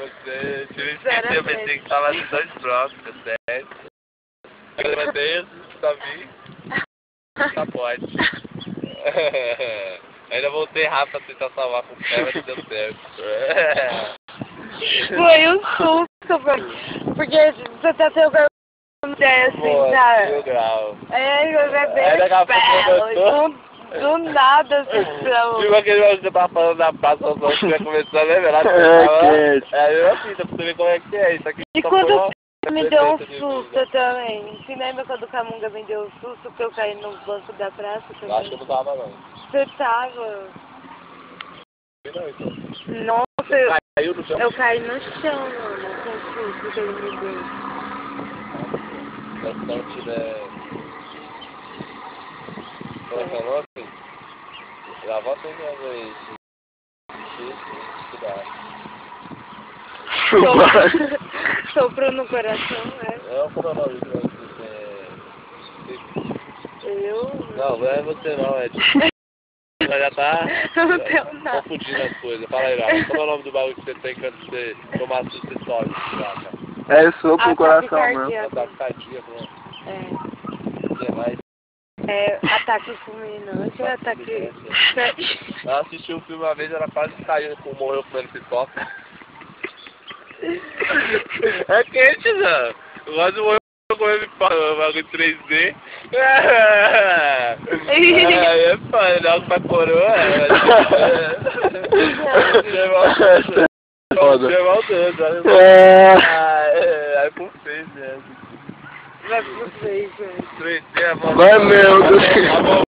Você tira eu pensei que tava de 2 blocos, certo? Agradeço, Davi. Tá pode. Ainda voltei rápido pra tentar salvar com o pé, mas deu certo. Foi um susto, porque você tá tendo uma ideia assim, sabe? 1000 graus. Aí eu bebê do nada assim, Tipo aquele negócio que eu tava falando da praça, só que estiver começando a lembrar. É eu assim, pra você ver como é que é isso aqui. E quando me deu um susto também. Se lembra quando o Camunga me deu um susto que eu caí no banco da praça também? Eu acho que eu não tava não. Você tava. Não, então. Nossa, Caiu no chão? eu caí no chão, mano, com o susto que ele me deu. Se não tiver... Como é que é o nome? Já volta uma vez. Soprou no coração, né? É o pronome de Eu? Não é você não, é tipo... Já tá confundindo as coisas. Fala aí, Rafa. Qual é o nome do bagulho que você tem quando você tomar susto e sobe, Rafa? É sopro no coração mesmo. Ataque cardíaco, né? É. O que mais? É, ataque fulminante, ataque... Eu assisti um filme uma vez, ela quase caiu, morreu comendo pipoca. É quente, não. Quase morreu comendo pipoca, bagulho 3D. Aí é foda, dá pra coroa. Aí pro Face, né? Vai pro Face, 3D é bom. Vai mesmo.